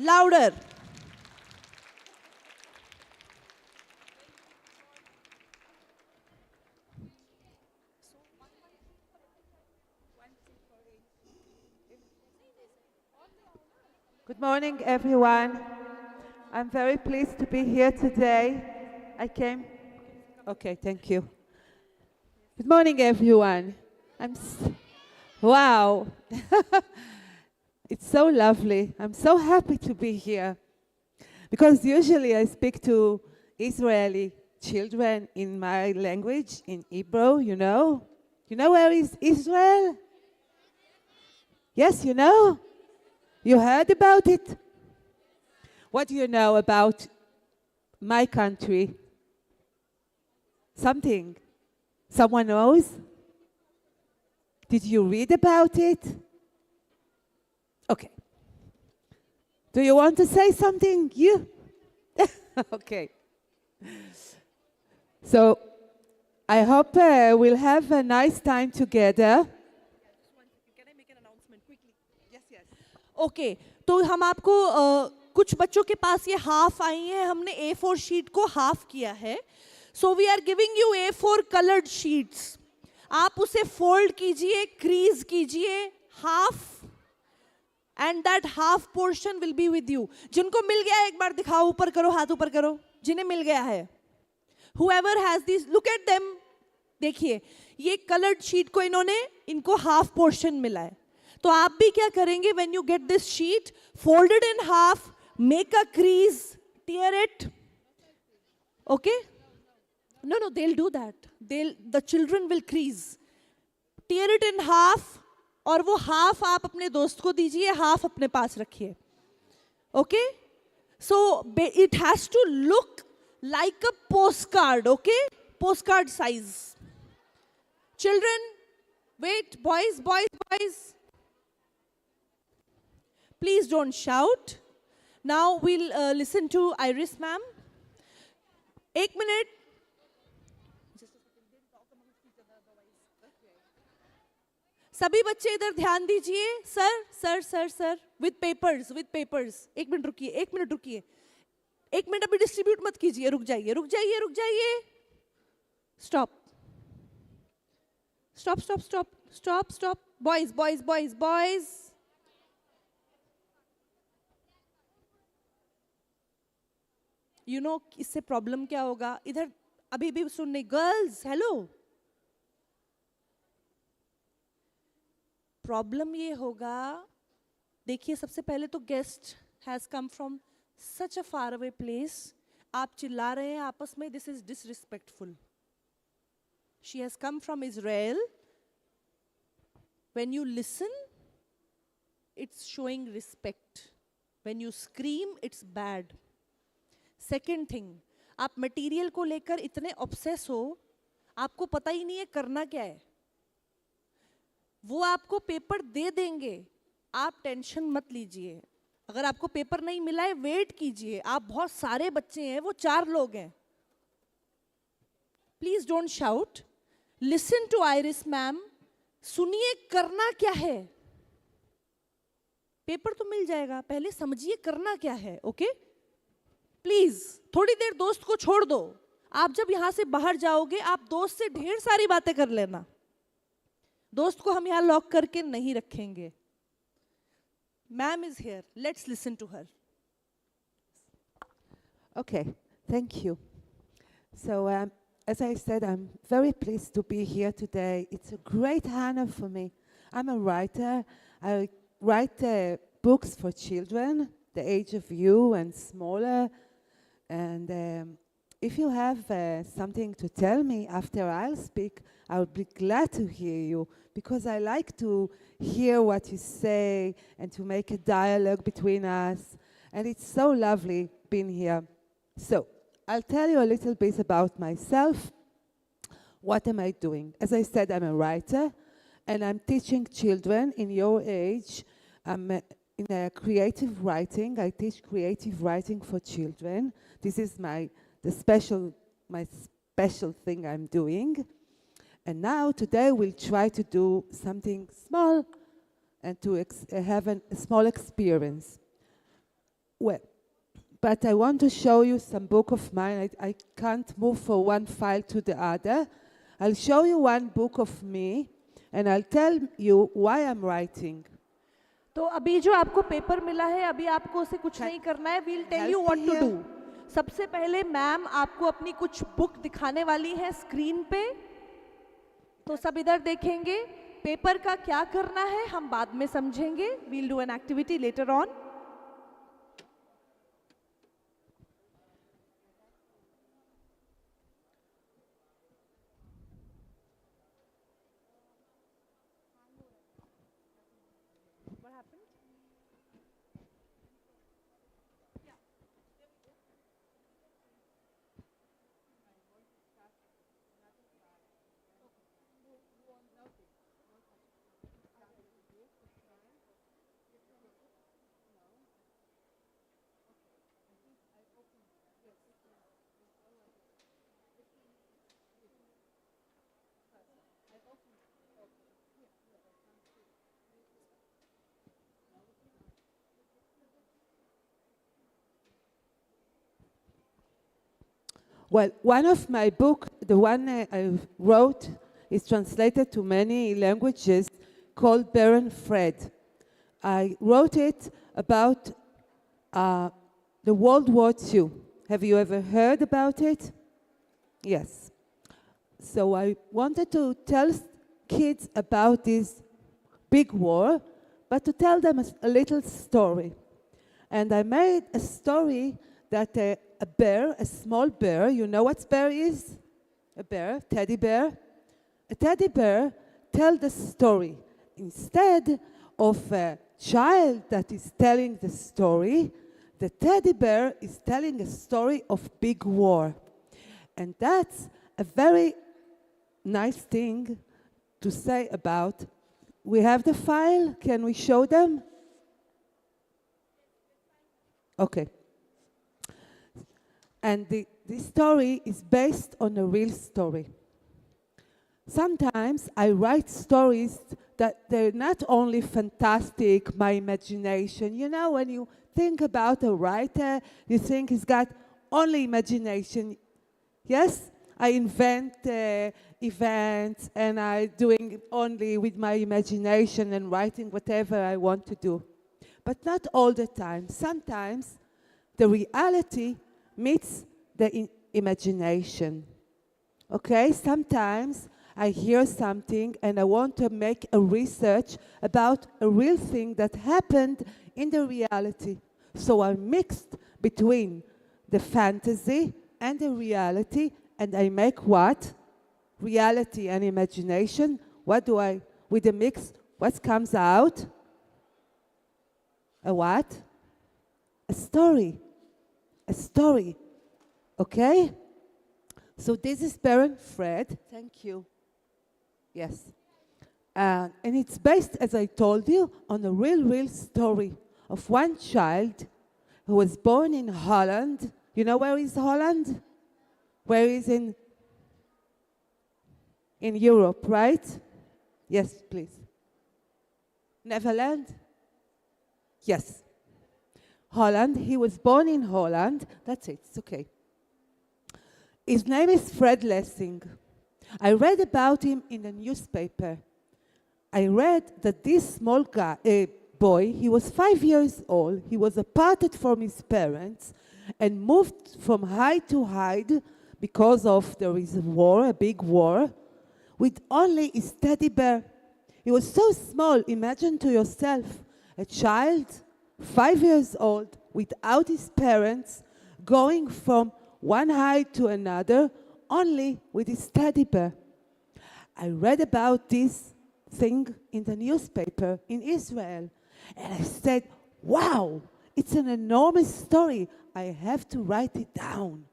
Louder. Good morning, everyone. I'm very pleased to be here today. I came. Okay, thank you. Good morning, everyone. Wow. It's so lovely. I'm so happy to be here. Because usually I speak to Israeli children in my language, in Hebrew, you know. You know where is Israel? Yes, you know? You heard about it? What do you know about my country? Something? Someone knows? Did you read about it? Okay. Do you want to say something? You? Okay. So, I hope we'll have a nice time together. Okay तो हम आपको कुछ बच्चों के पास ये half I है, हमने A4 sheet को हाफ किया है. So we are giving you A4 coloured sheets. आप उसे फोल्ड कीजिए, क्रीज कीजिए, half, and that half portion will be with you. जिनको मिल गया है एक बार दिखाओ, ऊपर करो, हाथ ऊपर करो जिन्हें मिल गया है. Whoever has these, look at them. देखिए ये कलर्ड शीट को इनको हाफ पोर्शन मिला है. तो आप भी क्या करेंगे? when you get this sheet, fold it in half, make a crease, tear it. Okay? No, they'll do that. The children will crease. Tear it in half, और वो हाफ आप अपने दोस्त को दीजिए, हाफ अपने पास रखिए. Okay? So it has to look like a postcard, okay? Postcard size. Children, wait, boys. Please don't shout. Now we'll listen to Iris ma'am. 1 minute. सभी बच्चे इधर ध्यान दीजिए. Sir with papers. 1 मिनट रुकिए. 1 मिनट अभी distribute मत कीजिए. रुक जाइए. Stop. Boys. You know इससे प्रॉब्लम क्या होगा? इधर अभी भी सुनने. Girls, hello. प्रॉब्लम ये होगा, देखिए सबसे पहले तो guest has come from such a far away place. आप चिल्ला रहे हैं आपस में. This is disrespectful. She has come from Israel. When you listen, it's showing respect. When you scream, it's bad. Second thing, आप मटेरियल को लेकर इतने ऑब्सेस हो, आपको पता ही नहीं है करना क्या है. वो आपको पेपर दे देंगे, आप टेंशन मत लीजिए. अगर आपको पेपर नहीं मिला है, वेट कीजिए. आप बहुत सारे बच्चे हैं, वो 4 लोग हैं. Please don't shout. Listen to Iris ma'am. सुनिए करना क्या है. पेपर तो मिल जाएगा, पहले समझिए करना क्या है. ओके? प्लीज थोड़ी देर दोस्त को छोड़ दो. आप जब यहां से बाहर जाओगे, आप दोस्त से ढेर सारी बातें कर लेना. दोस्त को हम यहां लॉक करके नहीं रखेंगे. Ma'am is here, let's listen to her. Okay, thank you. So, as I said, I'm very pleased to be here today. It's a great honor for me. I'm a writer. I write books for children, the age of you and smaller. And if you have something to tell me after I'll speak, I would be glad to hear you, because I like to hear what you say and to make a dialogue between us. And it's so lovely being here. So, I'll tell you a little bit about myself. What am I doing? As I said, I'm a writer, and I'm teaching children in your age. I'm in creative writing. I teach creative writing for children. This is my special thing I'm doing. And now, today, we'll try to do something small and to have a small experience. Well, but I want to show you some book of mine. I can't move from one file to the other. I'll show you one book of me, and I'll tell you why I'm writing. तो अभी जो आपको paper मिला है, अभी आपको उसे कुछ नहीं करना है. We'll tell you what to do. सबसे पहले मैम आपको अपनी कुछ बुक दिखाने वाली है स्क्रीन पे. तो सब इधर देखेंगे. पेपर का क्या करना है हम बाद में समझेंगे. We'll do an activity later on. Well, one of my book, the one I wrote, is translated to many languages, called Baron Fred. I wrote it about the World War II. Have you ever heard about it? Yes. So I wanted to tell kids about this big war, but to tell them a little story. And I made a story that a bear, a small bear, you know what bear is? A bear, teddy bear. A teddy bear tells the story. Instead of a child that is telling the story, the teddy bear is telling a story of big war. And that's a very nice thing to say about. We have the file. Can we show them? Okay. And this story is based on a real story. Sometimes I write stories that they're not only fantastic, my imagination. You know, when you think about a writer, you think he's got only imagination. Yes? I invent events and I'm doing it only with my imagination and writing whatever I want to do. But not all the time. Sometimes the reality meets the imagination. Okay? Sometimes I hear something and I want to make a research about a real thing that happened in the reality. So I mixed between the fantasy and the reality, and I make what? Reality and imagination. What do I, with the mix, what comes out? A what? A story. A story. Okay? So this is Baron Fred. Thank you. Yes. And it's based, as I told you, on a real story of one child who was born in Holland. You know where is Holland? Where is in Europe, right? Yes, please. Netherlands? Yes. Holland. He was born in Holland. That's it. It's okay. His name is Fred Lessing. I read about him in a newspaper. I read that this small boy, he was 5 years old. He was aparted from his parents and moved from hide to hide because of there is a war, a big war, with only his teddy bear. He was so small. Imagine to yourself, a child, 5 years old, without his parents, going from one hide to another, only with his teddy bear. I read about this thing in the newspaper in Israel, and I said, wow, it's an enormous story. I have to write it down.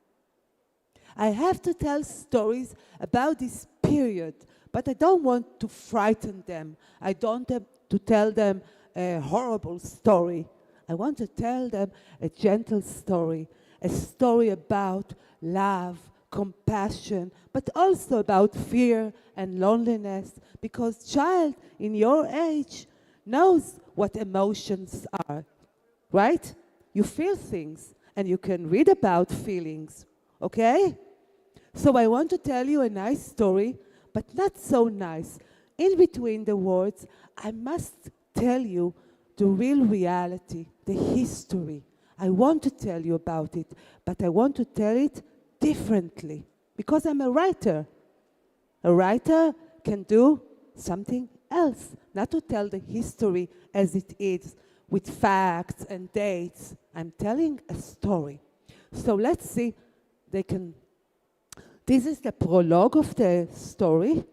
I have to tell stories about this period, but I don't want to frighten them. I don't want to tell them a horrible story. I want to tell them a gentle story, a story about love, compassion, but also about fear and loneliness, because child in your age knows what emotions are, right? you feel things, and you can read about feelings, okay? So I want to tell you a nice story, but not so nice. In between the words, I must tell you the real reality, the history. I want to tell you about it, but I want to tell it differently, because I'm a writer. A writer can do something else, not to tell the history as it is, with facts and dates. I'm telling a story. So let's see, this is the prologue of the story.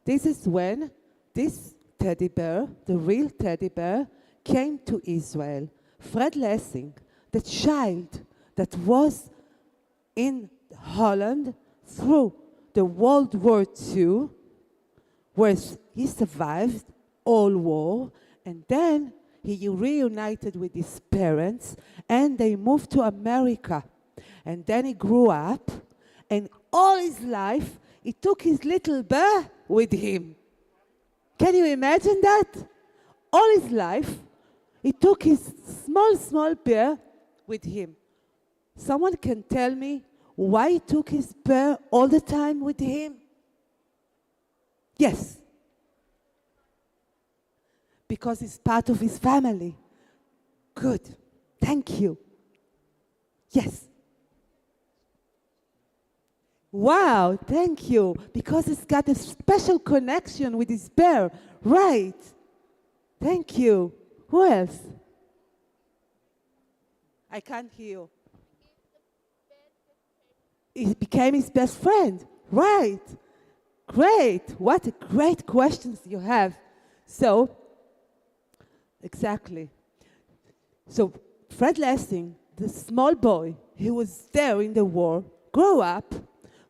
This is when this teddy bear, the real teddy bear, came to Israel. Fred Lessing, the child that was in Holland through the World War II, where he survived all war, and then he reunited with his parents, and they moved to America. And then he grew up, and all his life, he took his little bear with him. Can you imagine that? All his life, he took his small bear with him. Someone can tell me why he took his bear all the time with him? Yes. Because it's part of his family. Good. Thank you. Yes. Wow, thank you. Because it's got a special connection with his bear. Right. Thank you. Who else? I can't hear you. He became his best friend. Right. Great. What a great questions you have. So, exactly. So, Fred Lessing, the small boy, he was there in the war, grew up,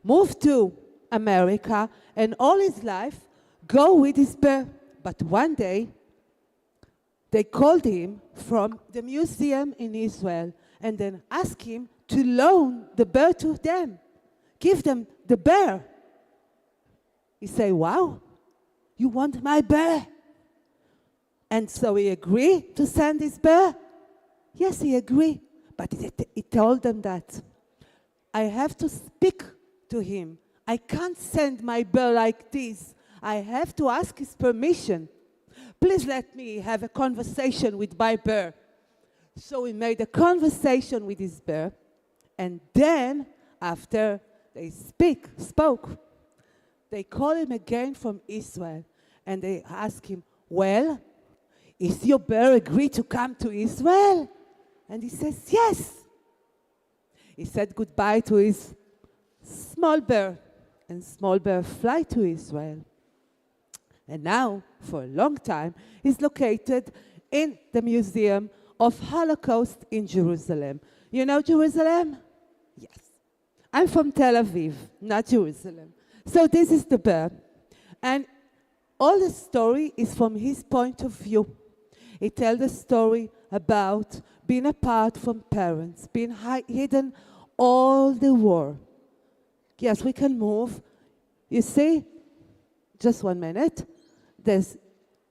moved to America, and all his life go with his bear. But one day, they called him from the museum in Israel and then asked him to loan the bear to them. Give them the bear. He said, wow, you want my bear? And so he agreed to send his bear? Yes, he agreed. But he told them that I have to speak to him. I can't send my bear like this. I have to ask his permission. Please let me have a conversation with my bear. So he made a conversation with his bear. And then, after they spoke, they called him again from Israel. And they asked him, well, is your bear agreed to come to Israel? And he says, yes. He said goodbye to his small bear. And small bear fly to Israel. And now, for a long time, he's located in the Museum of Holocaust in Jerusalem. You know Jerusalem? Yes. I'm from Tel Aviv, not Jerusalem. So this is the bear. And all the story is from his point of view. He tells the story about being apart from parents, being hidden all the war. Yes, we can move. You see, just 1 minute. There's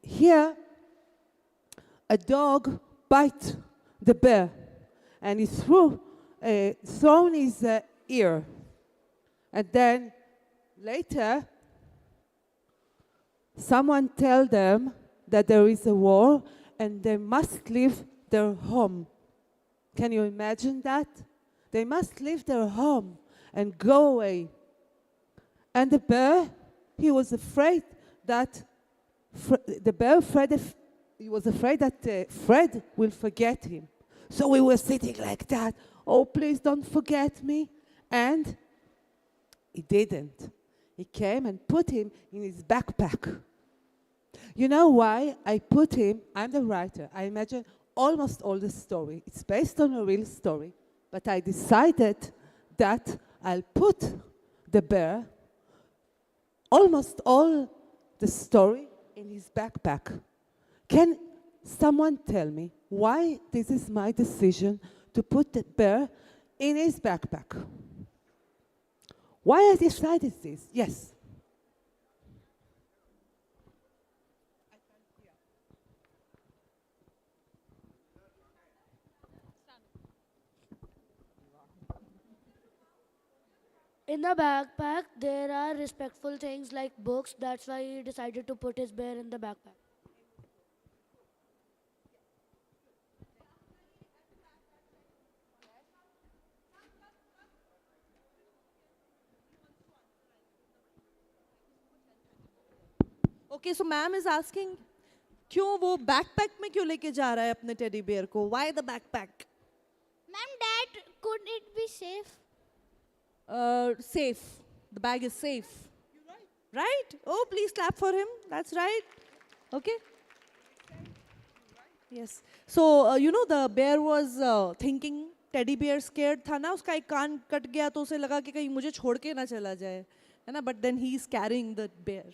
here a dog bite the bear, and he thrown his ear. And then later, someone tell them that there is a war and they must leave their home. Can you imagine that? They must leave their home and go away. And the bear, he was afraid that he was afraid that Fred will forget him. So we were sitting like that. Oh, please don't forget me. And he didn't. He came and put him in his backpack. You know why I put him? I'm the writer. I imagine almost all the story. It's based on a real story. But I decided that I'll put the bear, almost all the story, in his backpack. Can someone tell me why this is my decision to put the bear in his backpack? Why I decided this? Yes. In the backpack, there are respectful things like books. That's why he decided to put his bear in the backpack. Okay, so ma'am is asking, क्यों वो backpack में क्यों लेके जा रहा है अपने teddy bear को? Why the backpack? Ma'am, Dad, could it be safe? Safe. The bag is safe. Right? Oh, please clap for him. That's right. Okay. Yes. So, the bear was thinking, teddy bear scared था ना, उसका एक कान cut गया तो उसे लगा कि कहीं मुझे छोड़ के ना चला जाए, है ना? But then he's carrying the bear.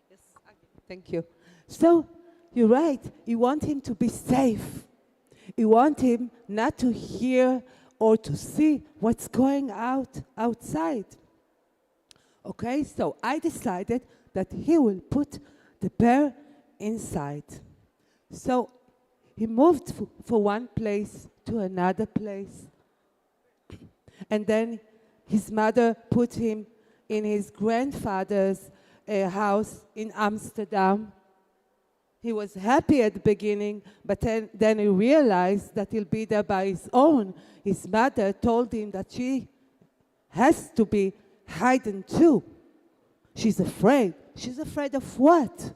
Yes. Thank you. So, you're right. You want him to be safe. You want him not to hear or to see what's going outside. Okay, so I decided that he will put the bear inside. So he moved from one place to another place. And then his mother put him in his grandfather's house in Amsterdam. He was happy at the beginning, but then he realized that he'll be there by his own. His mother told him that she has to be hidden too. She's afraid. She's afraid of what?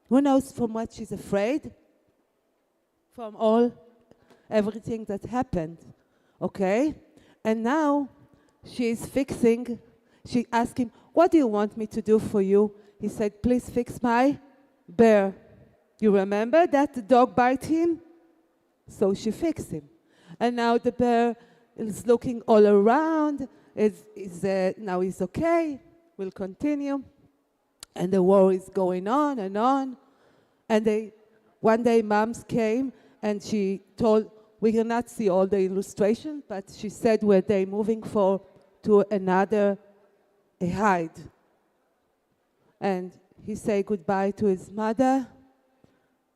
Who knows from what she's afraid? From everything that happened. Okay? And now she's fixing. She asked him, what do you want me to do for you? He said, please fix my bear. You remember that the dog bite him? So she fixed him. And now the bear is looking all around. Now he's okay. We'll continue. And the war is going on and on. And one day moms came and she told, we cannot see all the illustration, but she said where they moving to another hide. And he said goodbye to his mother.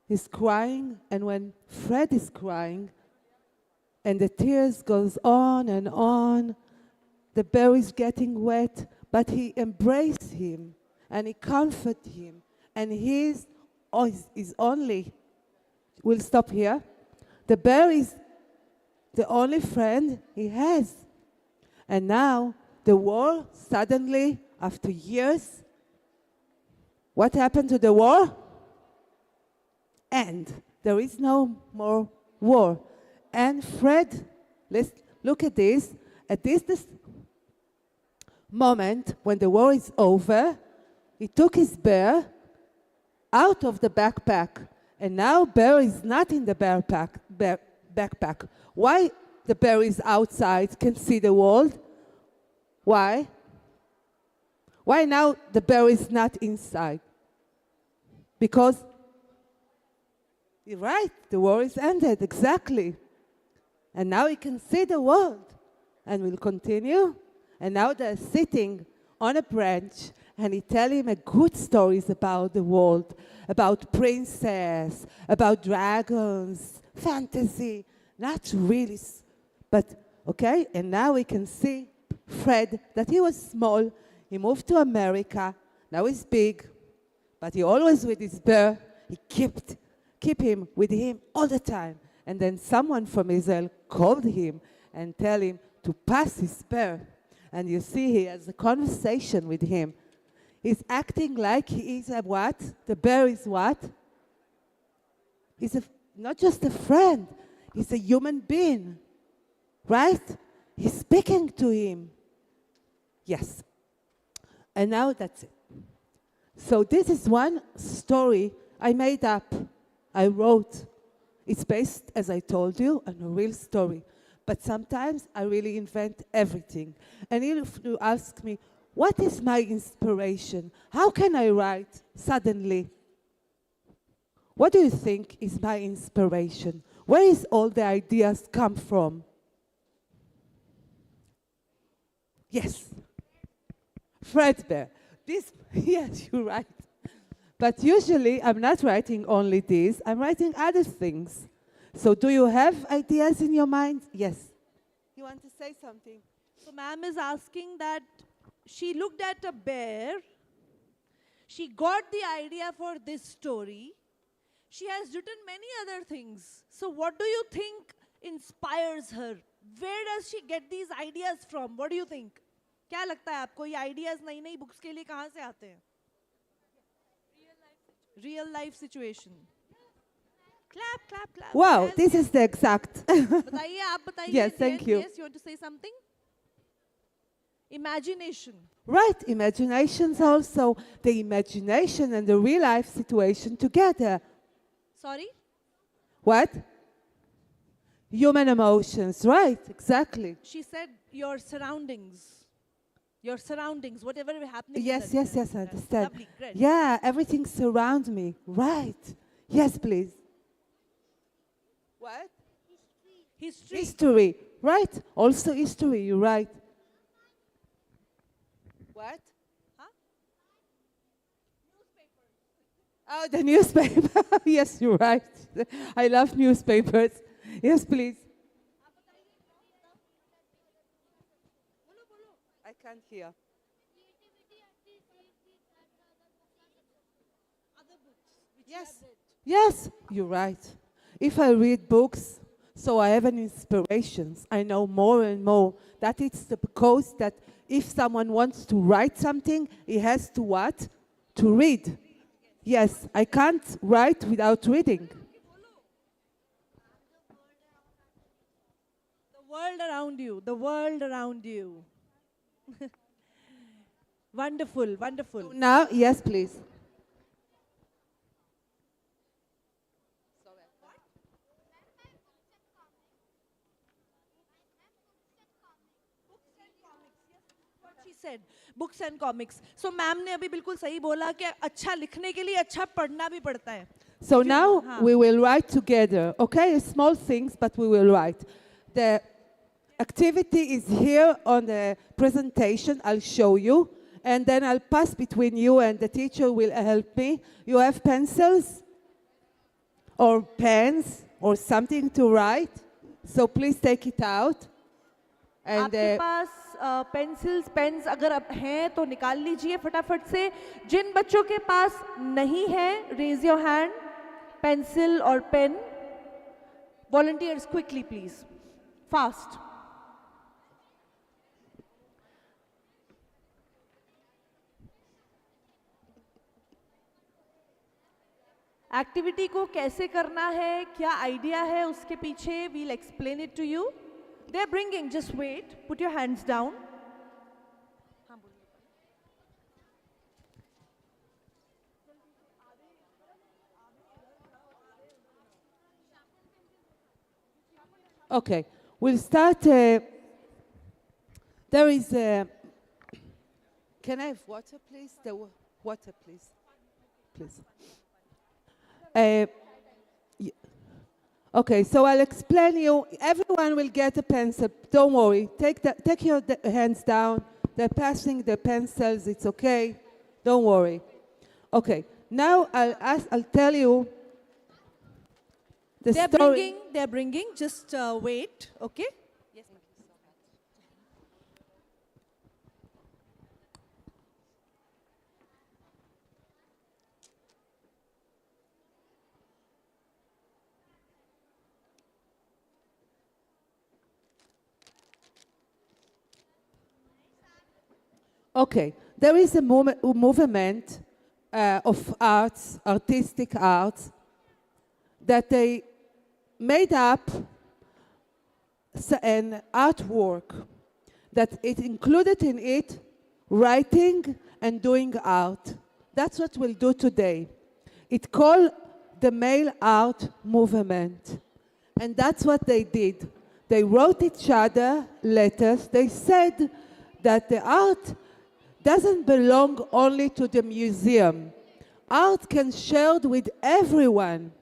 He's crying, and when Fred is crying, and the tears goes on and on, the bear is getting wet, but he embraced him, and he comforted him, and is only, we'll stop here, the bear is the only friend he has. And now, the war, suddenly, after years, what happened to the war? And there is no more war. And Fred, let's look at this. At this moment, when the war is over, he took his bear out of the backpack. And now bear is not in the backpack. Why the bear is outside, can see the world? Why? Why now the bear is not inside? Because you're right, the war is ended, exactly. And now he can see the world. And we'll continue. And now they're sitting on a branch, and he tell him a good stories about the world, about princess, about dragons, fantasy, not really, but okay. And now we can see Fred, that he was small, he moved to America, now he's big, but he always with his bear, he keep him with him all the time. And then someone from Israel called him and tell him to pass his bear. And you see he has a conversation with him. He's acting like he is a what? The bear is what? He's not just a friend, he's a human being, right? He's speaking to him. Yes. And now that's it. So this is one story I made up. I wrote. It's based, as I told you, on a real story. But sometimes I really invent everything. And if you ask me, what is my inspiration? How can I write suddenly? What do you think is my inspiration? Where is all the ideas come from? Yes. Fredbear. Yes, you're right. But usually, I'm not writing only this, I'm writing other things. So do you have ideas in your mind? Yes. You want to say something? So ma'am is asking that she looked at a bear. She got the idea for this story. She has written many other things. So what do you think inspires her? Where does she get these ideas from? What do you think? क्या लगता है आपको ये ideas नई नई books के लिए कहाँ से आते हैं? Real life situation. Clap, clap, clap. Wow, Yes, this is the exact. बताइए, आप बताइए. Yes, thank you. Yes, you want to say something? Imagination. Right, imaginations also. The imagination and the real life situation together. Sorry? What? Human emotions, right, exactly. She said your surroundings. Your surroundings, whatever is happening. Yes, in yes, that- yes, I understand. Lovely, great. Yeah, everything surrounds me, right. Yes, please. What? History. History, right? Also history, you're right. What? Huh? Oh, the newspaper. Yes, you're right. I love newspapers. Yes, please. I can't hear. Yes. Yes, you're right. If I read books, so I have an inspiration. I know more and more that it's because that if someone wants to write something, he has to what? To read. Yes, I can't write without reading. The world around you. The world around you. Wonderful, wonderful. Now, yes, please. She said books and comics. So ma'am ने अभी बिल्कुल सही बोला कि अच्छा लिखने के लिए अच्छा पढ़ना भी पड़ता है. So now हाँ. we will write together, okay? Small things, but we will write. The activity is here on the presentation. I'll show you. And then I'll pass between you and the teacher will help me. You have pencils or pens or something to write. So please take it out. And आपके पास pencils pens अगर अब हैं तो निकाल लीजिए फटाफट से. जिन बच्चों के पास नहीं है, रेज योर हैंड. पेंसिल और pen. Volunteers quickly please. Fast. Activity को कैसे करना है, क्या आइडिया है उसके पीछे, we'll explain it to you. They are bringing, just wait, put your hands down. okay, we'll start. There is a. Can I have water, please? Water, please. Please. Okay, so I'll explain you. Everyone will get a pencil. Don't worry. Take your hands down. They're passing the pencils. It's okay. Don't worry. Okay. Now I'll tell you the story. They're bringing. Just wait. Okay. Yes. Okay, there is a movement of arts, artistic arts, that they made up an artwork that it included in it writing and doing art. That's what we'll do today. It's called the male art movement. And that's what they did. They wrote each other letters. They said that the art doesn't belong only to the museum. Art can be shared with everyone.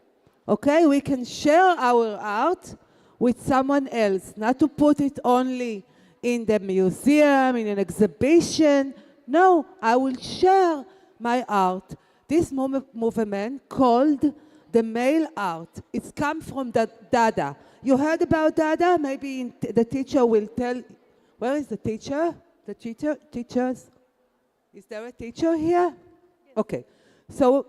Okay, we can share our art with someone else, not to put it only in the museum, in an exhibition. No, I will share my art. This movement called the male art. It's come from the Dada. You heard about Dada? Maybe the teacher will tell. Where is the teacher? The teachers? Is there a teacher here? Okay. So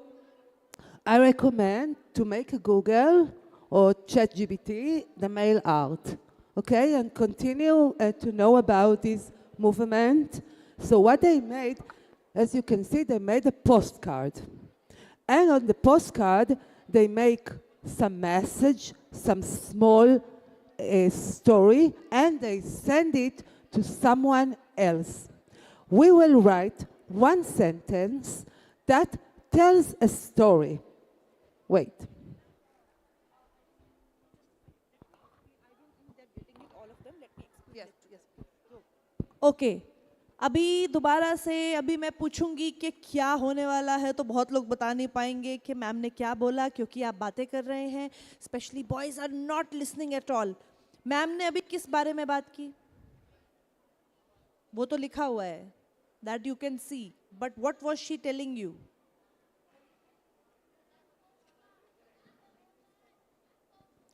I recommend to make a Google or ChatGPT the mail art, okay, and continue to know about this movement. So what they made, as you can see, they made a postcard. And on the postcard, they make some message, some small story, and they send it to someone else. We will write one sentence that tells a story. Wait. Okay अभी दोबारा से अभी मैं पूछूंगी कि क्या होने वाला है, तो बहुत लोग बता नहीं पाएंगे कि मैम ने क्या बोला, क्योंकि आप बातें कर रहे हैं. Specially boys are not listening at all. Ma'am ने अभी किस बारे में बात की वो तो लिखा हुआ है, that you can see, but what was she telling you?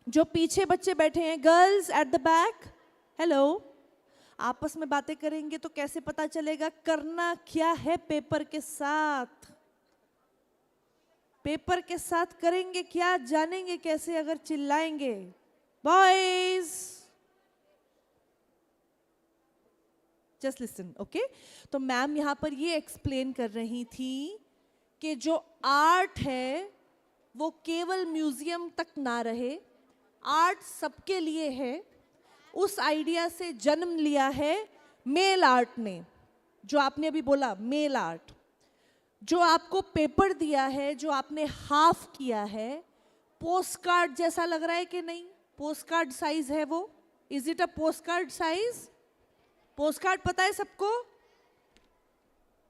जो पीछे बच्चे बैठे हैं, girls at the back, hello, आपस में बातें करेंगे तो कैसे पता चलेगा करना क्या है पेपर के साथ? पेपर के साथ करेंगे क्या, जानेंगे कैसे अगर चिल्लाएंगे? Boys just listen, okay. तो मैम यहां पर ये एक्सप्लेन कर रही थी कि जो आर्ट है वो केवल म्यूजियम तक ना रहे, आर्ट सबके लिए है. उस आइडिया से जन्म लिया है मेल आर्ट ने, जो आपने अभी बोला मेल आर्ट. जो आपको पेपर दिया है, जो आपने हाफ किया है, पोस्ट कार्ड जैसा लग रहा है कि नहीं? पोस्ट कार्ड साइज है वो. Is it a post card size? Post card पता है सबको?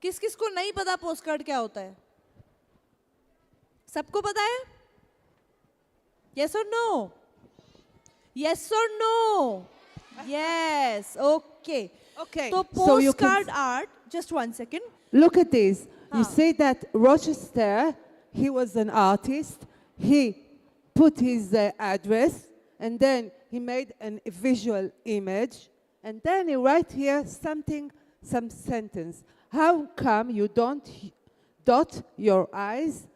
किस किस को नहीं पता पोस्ट कार्ड क्या होता है? सबको पता है? यस और no? Yes or no? Yes. Okay. Okay. So So you postcard can art. Just 1 second. look at this. You Huh. see that Rochester, he was an artist. He put his address, and then he made a visual image, and then he write here something, some sentence. How come you don't dot your I's,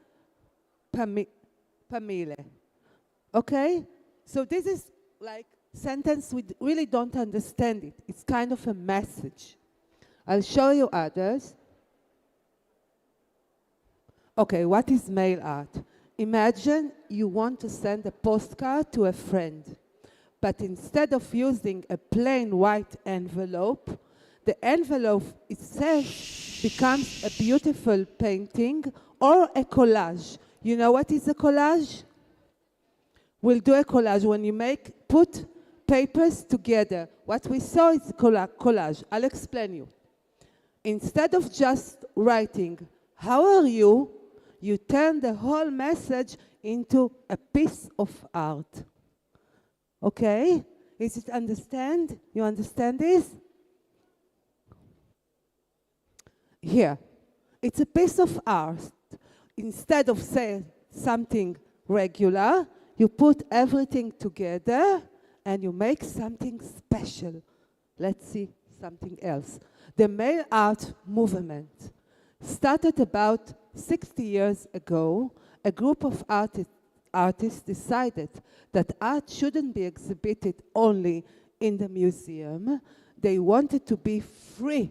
Pamile? Okay? So this is like sentence we really don't understand it. It's kind of a message. I'll show you others. Okay, what is mail art? Imagine you want to send a postcard to a friend, but instead of using a plain white envelope, the envelope itself becomes a beautiful painting or a collage. You know what is a collage? We'll do a collage when you put papers together. What we saw is collage. I'll explain you. Instead of just writing, how are you? You turn the whole message into a piece of art. Okay? Is it understand? You understand this? Here. It's a piece of art. Instead of saying something regular, you put everything together and you make something special. Let's see something else. The mail art movement started about 60 years ago. A group of artists decided that art shouldn't be exhibited only in the museum. They wanted to be free,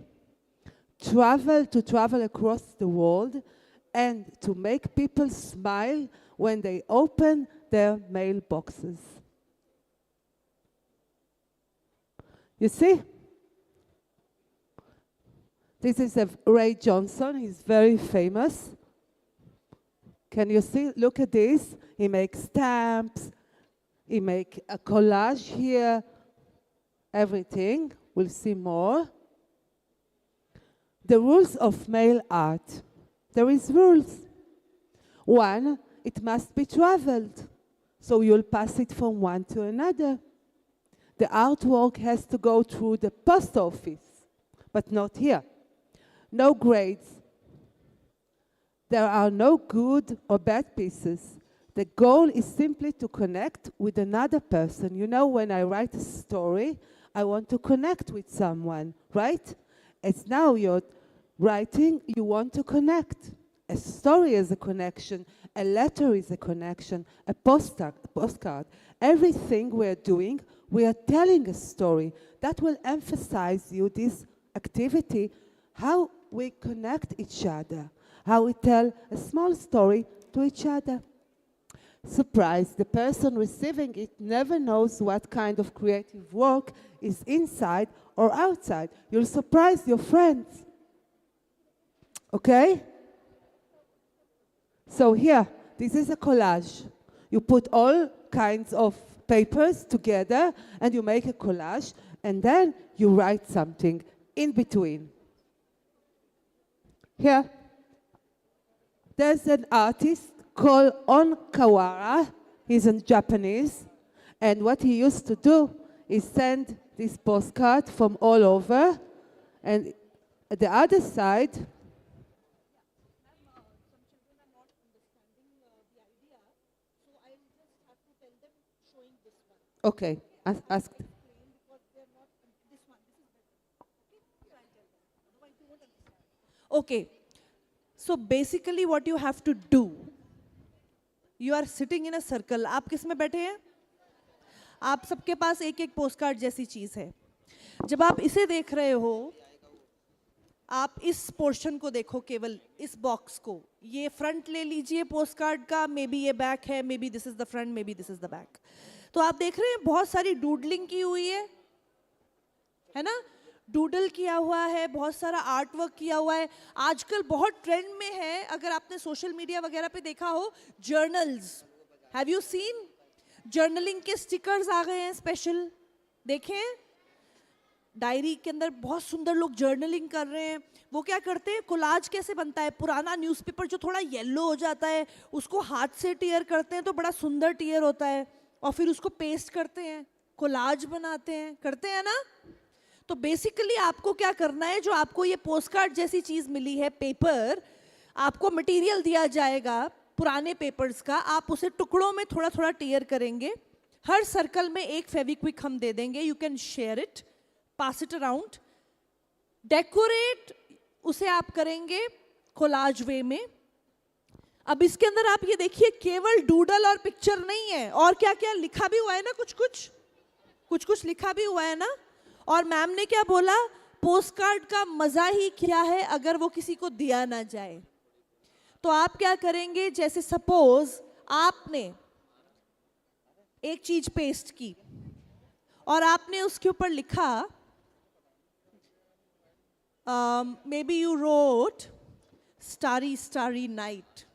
to travel across the world and to make people smile when they open their mailboxes. You see? This is Ray Johnson. He's very famous. Can you see? Look at this. He makes stamps. He makes a collage here. Everything. We'll see more. The rules of mail art. There is rules. One, it must be traveled. So you'll pass it from one to another. The artwork has to go through the post office, but not here. No grades. There are no good or bad pieces. The goal is simply to connect with another person. You know, when I write a story, I want to connect with someone, right? It's now Writing, you want to connect. A story is a connection. A letter is a connection. A postcard. Everything we're doing, we are telling a story. That will emphasize you this activity, how we connect each other, how we tell a small story to each other. Surprise, the person receiving it never knows what kind of creative work is inside or outside. You'll surprise your friends. Okay? So here, this is a collage. You put all kinds of papers together and you make a collage, and then you write something in between. Here, there's an artist called On Kawara. He's in Japanese. And what he used to do is send this postcard from all over. And at the other side, okay, ask. Okay, so basically what you have to do, you are sitting in a circle. आप किस में बैठे हैं? आप सबके पास एक एक postcard जैसी चीज है. जब आप इसे देख रहे हो, आप इस पोर्शन को देखो, केवल इस बॉक्स को. ये फ्रंट ले लीजिए पोस्टकार्ड का, मे बी ये बैक है, may be this is the front, may be this is the back. तो आप देख रहे हैं बहुत सारी डूडलिंग की हुई है ना? डूडल किया हुआ है, बहुत सारा आर्ट वर्क किया हुआ है. आजकल बहुत ट्रेंड में है, अगर आपने सोशल मीडिया वगैरह पे देखा हो, journals. Have you seen? Journaling के स्टिकर्स आ गए हैं स्पेशल. देखें, डायरी के अंदर बहुत सुंदर लोग जर्नलिंग कर रहे हैं. वो क्या करते हैं, कोलाज कैसे बनता है, पुराना न्यूज़पेपर जो थोड़ा येलो हो जाता है उसको हाथ से टीयर करते हैं तो बड़ा सुंदर टीयर होता है, और फिर उसको पेस्ट करते हैं, कोलाज बनाते हैं, करते हैं ना. तो बेसिकली आपको क्या करना है, जो आपको ये पोस्टकार्ड जैसी चीज मिली है, पेपर, आपको मटेरियल दिया जाएगा पुराने पेपर्स का, आप उसे टुकड़ों में थोड़ा थोड़ा टीयर करेंगे. हर सर्कल में एक फेविक्विक हम दे देंगे. You can share it, pass it around. Decorate उसे आप करेंगे कोलाज वे में. अब इसके अंदर आप ये देखिए, केवल डूडल और पिक्चर नहीं है, और क्या क्या लिखा भी हुआ है ना, कुछ कुछ लिखा भी हुआ है ना. और मैम ने क्या बोला, पोस्टकार्ड का मजा ही क्या है अगर वो किसी को दिया ना जाए. तो आप क्या करेंगे, जैसे सपोज आपने एक चीज पेस्ट की और आपने उसके ऊपर लिखा, may be you wrote starry starry night,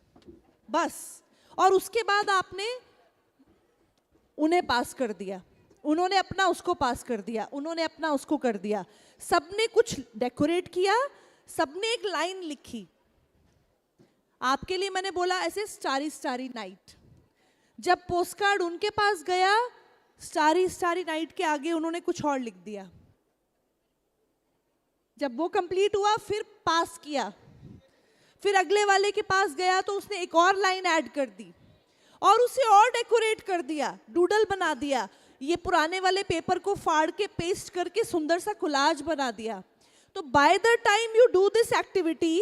बस. और उसके बाद आपने उन्हें पास कर दिया, उन्होंने अपना उसको पास कर दिया, उन्होंने अपना उसको कर दिया. सबने कुछ डेकोरेट किया, सबने एक लाइन लिखी. आपके लिए मैंने बोला ऐसे स्टारी स्टारी नाइट. जब पोस्टकार्ड उनके पास गया, स्टारी स्टारी नाइट के आगे उन्होंने कुछ और लिख दिया. जब वो कंप्लीट हुआ, फिर पास किया, फिर अगले वाले के पास गया तो उसने एक और लाइन ऐड कर दी और उसे और डेकोरेट कर दिया, डूडल बना दिया. ये पुराने वाले पेपर को फाड़ के पेस्ट करके सुंदर सा कोलाज बना दिया. तो by the time you do this activity,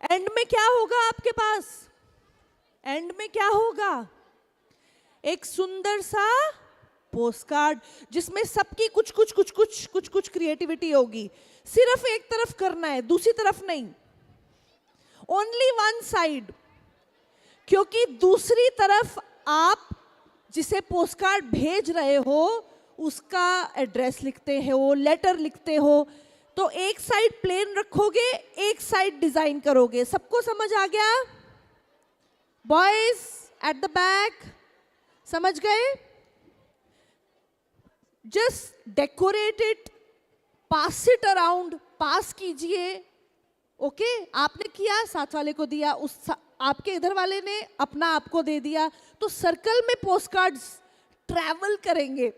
and में क्या होगा आपके पास, एंड में क्या होगा, एक सुंदर सा पोस्टकार्ड जिसमें सबकी कुछ क्रिएटिविटी होगी. सिर्फ एक तरफ करना है, दूसरी तरफ नहीं. Only one side. क्योंकि दूसरी तरफ आप जिसे पोस्टकार्ड भेज रहे हो उसका एड्रेस लिखते हो, लेटर लिखते हो, तो एक साइड प्लेन रखोगे, एक साइड डिजाइन करोगे. सबको समझ आ गया? बॉयज एट द बैक, समझ गए? Just decorate it, pass it around, pass कीजिए. ओके, आपने किया, साथ वाले को दिया, आपके इधर वाले ने अपना आपको दे दिया. तो सर्कल में पोस्टकार्ड्स ट्रैवल करेंगे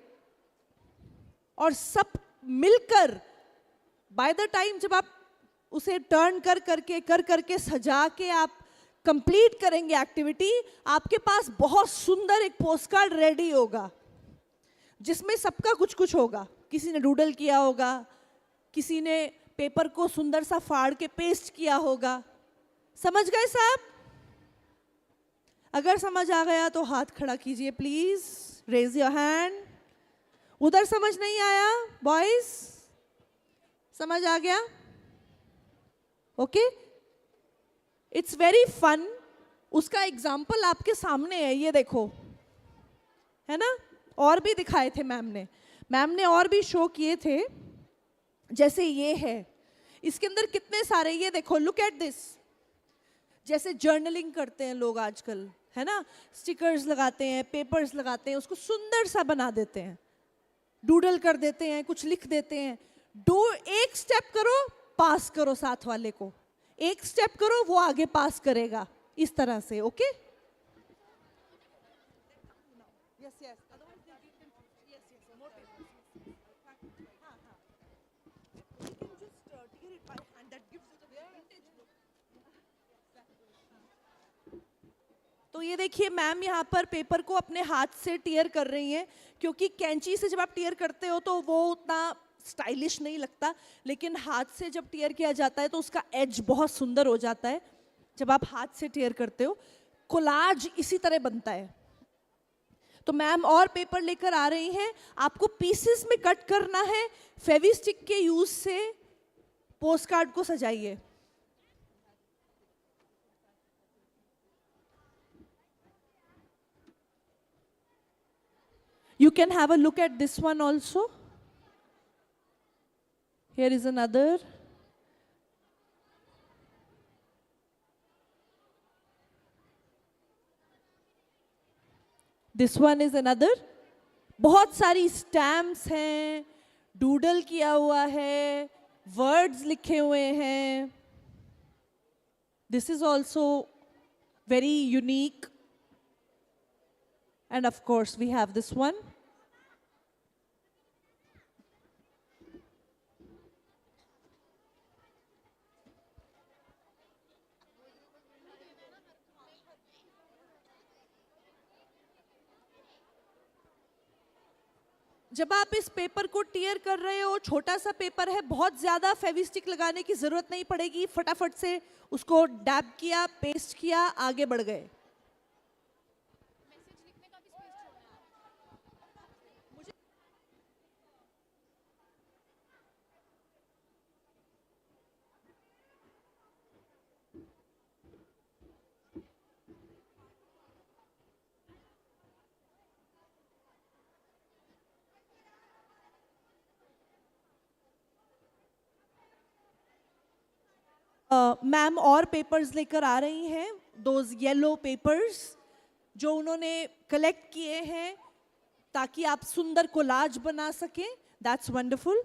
और सब मिलकर बाय द टाइम जब आप उसे टर्न कर करके सजा के आप कंप्लीट करेंगे एक्टिविटी, आपके पास बहुत सुंदर एक पोस्टकार्ड रेडी होगा जिसमें सबका कुछ होगा. किसी ने डूडल किया होगा, किसी ने पेपर को सुंदर सा फाड़ के पेस्ट किया होगा। समझ गए साहब? अगर समझ आ गया तो हाथ खड़ा कीजिए प्लीज, रेज योर हैंड। उधर समझ नहीं आया बॉयज? समझ आ गया? Okay, it's very fun. उसका एग्जाम्पल आपके सामने है, ये देखो, है ना? और भी दिखाए थे मैम ने और भी शो किए थे। जैसे ये है, इसके अंदर कितने सारे, ये देखो, लुक एट दिस। जैसे जर्नलिंग करते हैं लोग आजकल, है ना? स्टिकर्स लगाते हैं, पेपर्स लगाते हैं, उसको सुंदर सा बना देते हैं, डूडल कर देते हैं, कुछ लिख देते हैं। एक स्टेप करो, पास करो साथ वाले को, एक स्टेप करो, वो आगे पास करेगा, इस तरह से। ओके? यस यस, तो ये देखिए मैम यहाँ पर पेपर को अपने हाथ से टीयर कर रही हैं, क्योंकि कैंची से जब आप टीयर करते हो तो वो उतना स्टाइलिश नहीं लगता, लेकिन हाथ से जब टीयर किया जाता है तो उसका एज बहुत सुंदर हो जाता है जब आप हाथ से टीयर करते हो। कोलाज इसी तरह बनता है। तो मैम और पेपर लेकर आ रही हैं, आपको पीसेस में कट करना है। फेविस्टिक के यूज से पोस्ट कार्ड को सजाइए। You can have a look at this one also. Here is another. This one is another. बहुत सारी स्टैम्प्स हैं, डूडल किया हुआ है, वर्ड्स लिखे हुए हैं. This is also very unique. And of course, we have this one. जब आप इस पेपर को टीयर कर रहे हो, छोटा सा पेपर है, बहुत ज़्यादा फेविस्टिक लगाने की ज़रूरत नहीं पड़ेगी। फटाफट से उसको डैब किया, पेस्ट किया, आगे बढ़ गए। मैम और पेपर्स लेकर आ रही हैं, दोज येलो पेपर्स जो उन्होंने कलेक्ट किए हैं ताकि आप सुंदर कोलाज बना सकें। That's wonderful.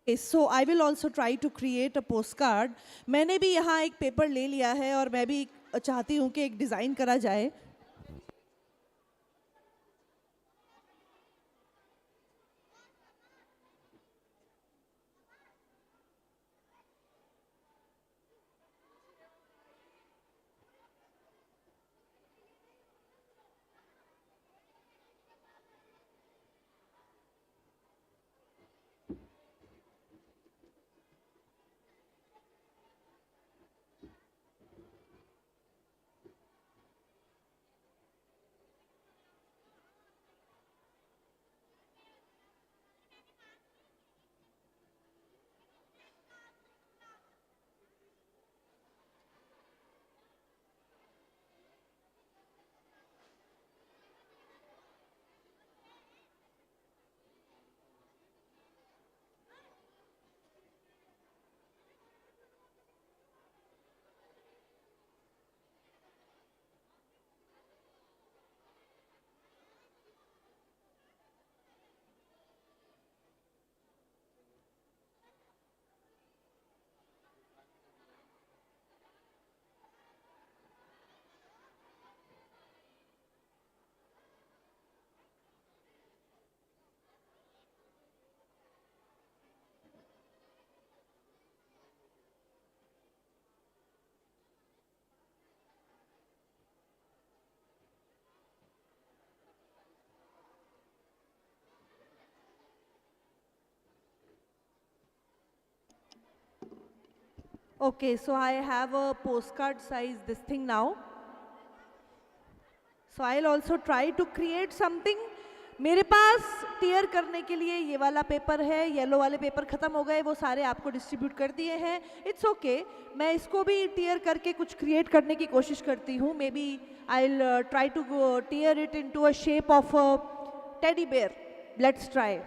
So I will also try to create a postcard. मैंने भी यहाँ एक पेपर ले लिया है और मैं भी चाहती हूँ कि एक डिज़ाइन करा जाए। Okay, so I have a postcard size this thing now. So I'll also try to create something. मेरे पास टीयर करने के लिए ये वाला पेपर है, येलो वाले पेपर ख़त्म हो गए, वो सारे आपको डिस्ट्रीब्यूट कर दिए हैं. इट्स ओके, मैं इसको भी टीयर करके कुछ क्रिएट करने की कोशिश करती हूँ. Maybe I will try to tear it into a shape of a teddy bear. Let's try.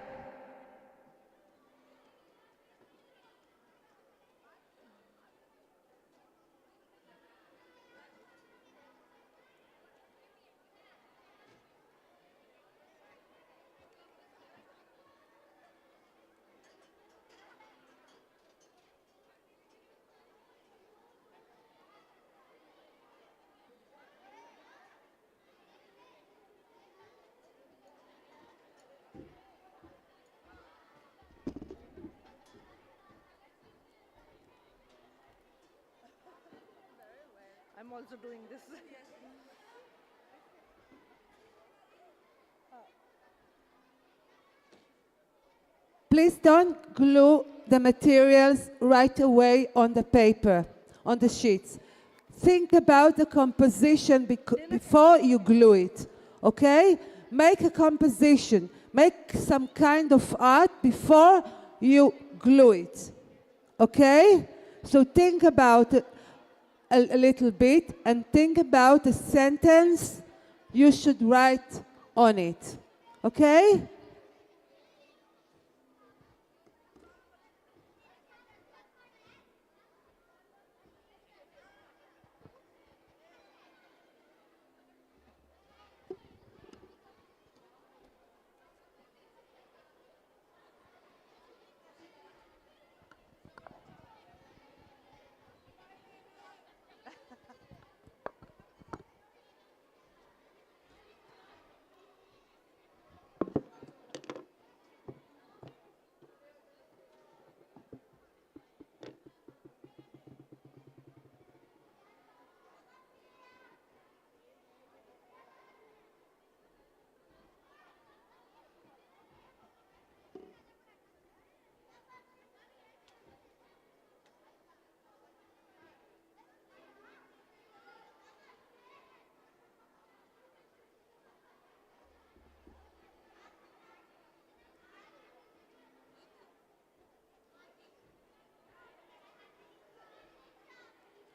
I'm also doing this. Please don't glue the materials right away on the paper, on the sheets. Think about the composition before you glue it, okay? Make a composition. Make some kind of art before you glue it, okay? So think about it a little bit and think about the sentence you should write on it, okay?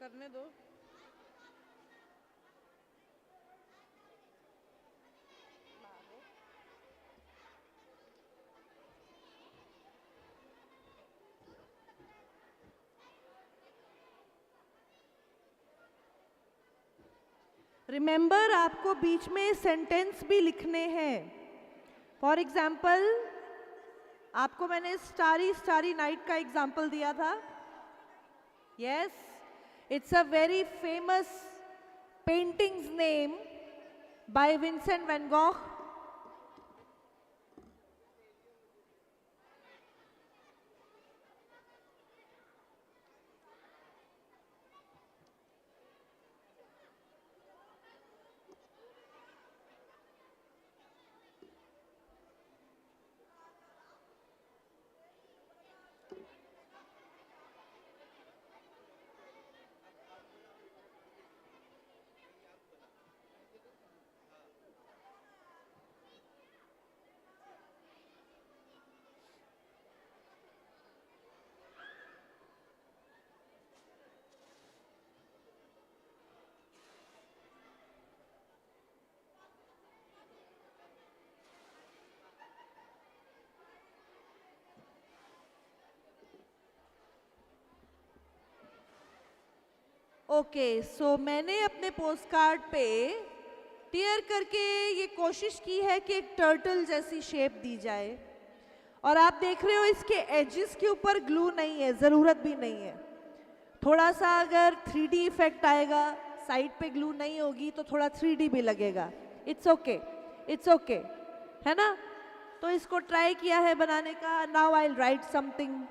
करने दो. Remember, आपको बीच में sentence भी लिखने हैं. For example, आपको मैंने starry starry night का एग्जाम्पल दिया था. Yes, it's a very famous paintings name by Vincent van Gogh. Okay, so मैंने अपने पोस्ट कार्ड पे टीयर करके ये कोशिश की है कि एक टर्टल जैसी शेप दी जाए. और आप देख रहे हो इसके एजेस के ऊपर ग्लू नहीं है, ज़रूरत भी नहीं है. थोड़ा सा अगर 3D इफेक्ट आएगा, साइड पे ग्लू नहीं होगी तो थोड़ा 3D भी लगेगा. इट्स ओके, इट्स ओके, है ना. तो इसको ट्राई किया है बनाने का. Now I will write something.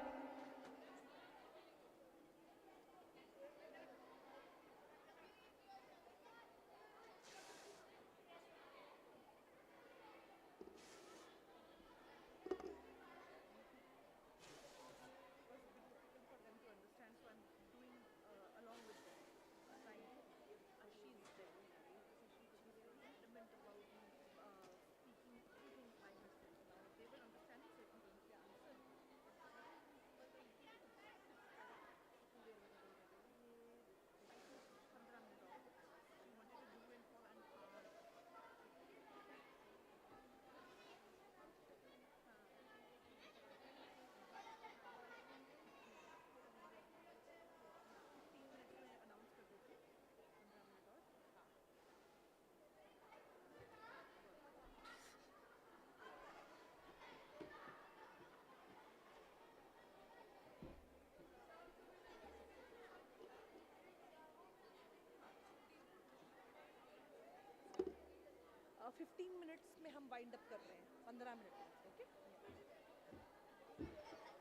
में हम वाइंड अप कर रहे हैं 15 minute. Okay.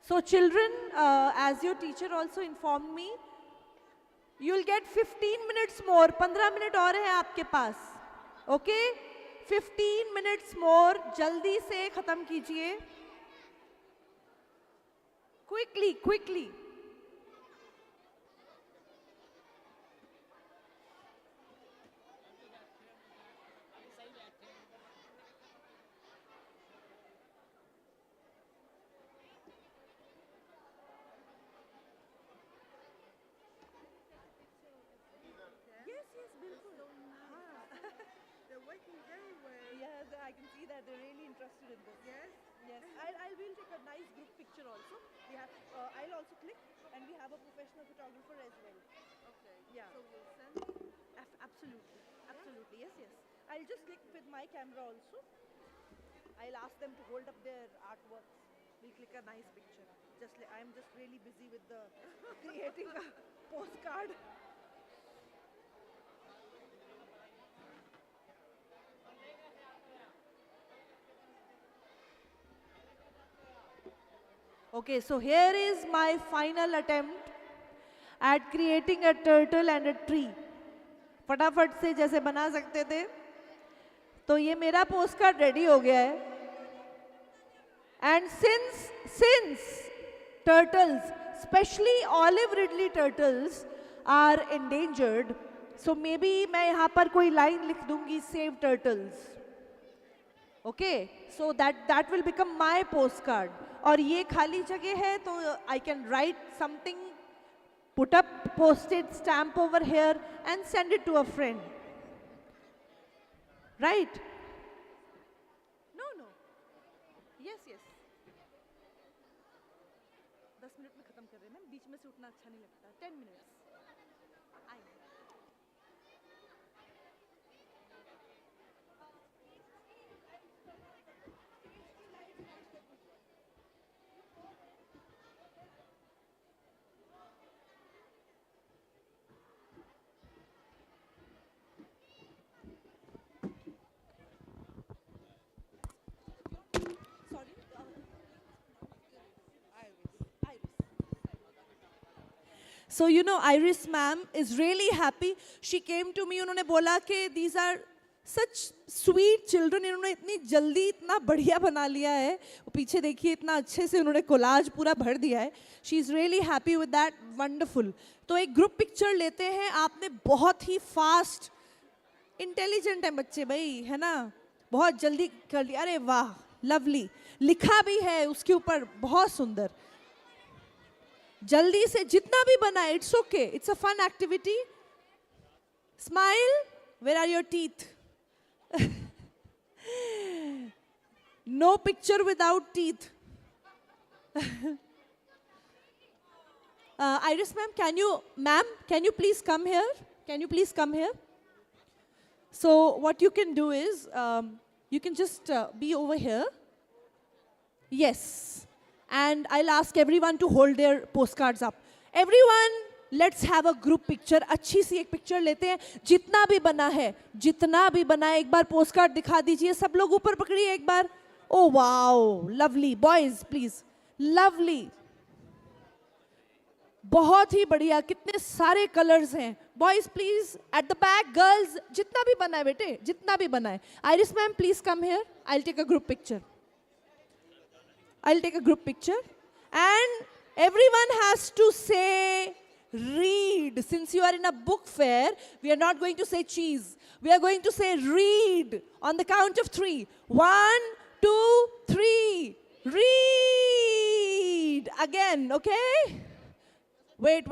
So children, as your teacher also informed me, you'll get 15 minutes more. 15 minute और है आपके पास. ओके. 15 minutes more. जल्दी से खत्म कीजिए. Quickly. They're working very well. Yes, I can see that they're really interested in this. Yes. We'll take a nice group picture also. We have, I'll also click, and we have a professional photographer as well. Okay. Yeah. So we'll send it. Absolutely. Yes. I'll just click with my camera also. I'll ask them to hold up their artworks. We'll click a nice picture. I'm just really busy with the creating a postcard. Okay, so here is my final attempt at creating a turtle and a tree. फटाफट से जैसे बना सकते थे. तो ये मेरा postcard ready हो गया है. And since turtles, especially olive ridley turtles, are endangered, so maybe मैं यहाँ पर कोई लाइन लिख दूंगी, save turtles. Okay, so that will become my postcard. और ये खाली जगह है तो I can write something, put up post-it stamp over here and send it to a friend. Right? No. Yes. 10 minute में खत्म कर रहे हैं मैम, बीच में से उठना अच्छा नहीं लगता. 10 minutes. So you know, Iris ma'am is really happy. She came to me, उन्होंने बोला कि these are such sweet children. इन्होंने इतनी जल्दी इतना बढ़िया बना लिया है. पीछे देखिए इतना अच्छे से उन्होंने कोलाज पूरा भर दिया है. She is really happy with that. Wonderful. तो एक ग्रुप पिक्चर लेते हैं. आपने बहुत ही फास्ट, इंटेलिजेंट है बच्चे भाई, है ना? बहुत जल्दी कर लिया. अरे वाह, लवली. लिखा भी है उसके ऊपर, बहुत सुंदर. जल्दी से जितना भी बना, it's okay, it's a fun activity. Smile. Where are your teeth? No picture without teeth. Iris ma'am, can you please come here? So what you can do is, you can just be over here. Yes. And I'll ask everyone to hold their postcards up. Everyone, let's have a group picture. अच्छी सी एक picture लेते हैं. जितना भी बना है, एक बार postcard दिखा दीजिए. सब लोग ऊपर पकड़िए एक बार. Oh wow, lovely. Boys, please. Lovely. बहुत ही बढ़िया. कितने सारे कलर्स हैं. Boys, please. At the back, girls. जितना भी बना है बेटे, जितना भी बना है. Iris ma'am, please come here. I'll take a group picture. And everyone has to say read. Since you are in a book fair, we are not going to say cheese. We are going to say read on the count of 3. 1, 2, 3. Read. Again, okay? Wait.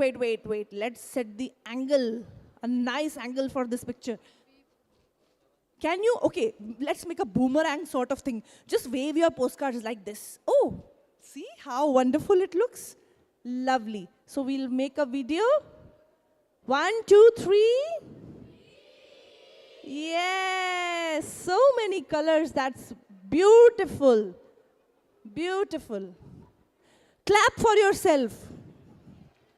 Let's set the angle. A nice angle for this picture. Can you, okay, let's make a boomerang sort of thing. Just wave your postcards like this. Oh, see how wonderful it looks? Lovely. So we'll make a video. 1, 2, 3. Yes, so many colors. That's beautiful. Beautiful. Clap for yourself.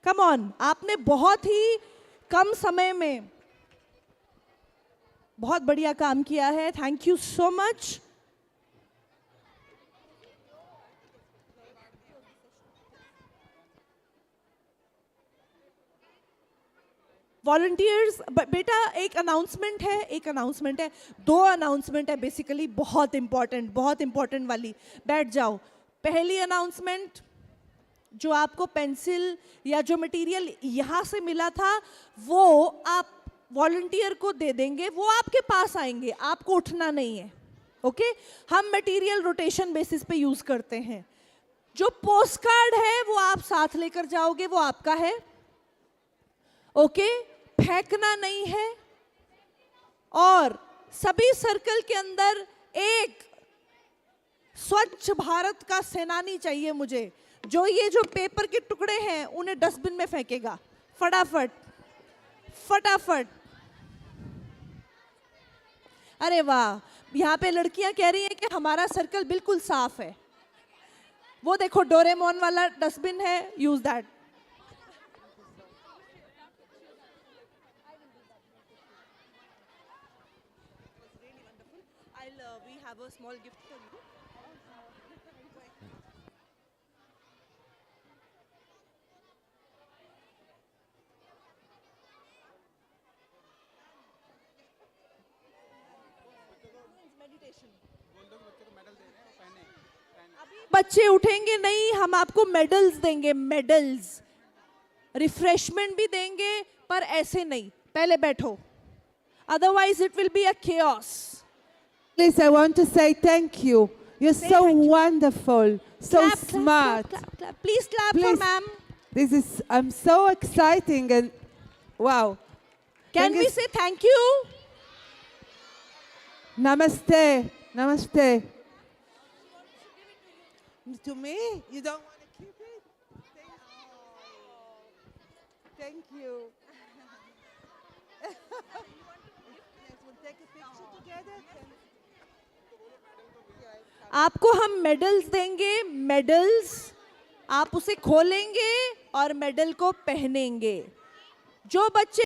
Come on. आपने बहुत ही कम समय में बहुत बढ़िया काम किया है. Thank you so much. Volunteers बेटा एक अनाउंसमेंट है, दो अनाउंसमेंट है बेसिकली, बहुत इंपॉर्टेंट वाली। बैठ जाओ। पहली अनाउंसमेंट, जो आपको पेंसिल या जो मटेरियल यहाँ से मिला था वो आप वॉलंटियर को दे देंगे, वो आपके पास आएंगे, आपको उठना नहीं है। ओके, हम मटेरियल रोटेशन बेसिस पे यूज करते हैं। जो पोस्ट कार्ड है वो आप साथ लेकर जाओगे, वो आपका है। ओके, फेंकना नहीं है। और सभी सर्कल के अंदर एक स्वच्छ भारत का सेनानी चाहिए मुझे, जो ये जो पेपर के टुकड़े हैं उन्हें डस्टबिन में फेंकेगा फटाफट फटाफट। अरे वाह, यहाँ पे लड़कियां कह रही हैं कि हमारा सर्कल बिल्कुल साफ है। वो देखो डोरेमोन वाला डस्टबिन है, use that. We have a small gift for you. बच्चे उठेंगे नहीं, हम आपको मेडल्स देंगे, मेडल्स। रिफ्रेशमेंट भी देंगे, पर ऐसे नहीं, पहले बैठो, otherwise it will be a chaos. Please, I want to say thank you. You're Say so thank you. wonderful, so Clap, clap, smart. clap, clap, clap. Please clap for Please. ma'am. I'm so exciting and wow. Can Thank we you. say thank you? Namaste. Namaste. To me? You don't want to keep it? Thank you. Yes, we'll take a picture together. आपको हम medals देंगे, medals आप उसे खोलेंगे और medal को पहनेंगे। जो बच्चे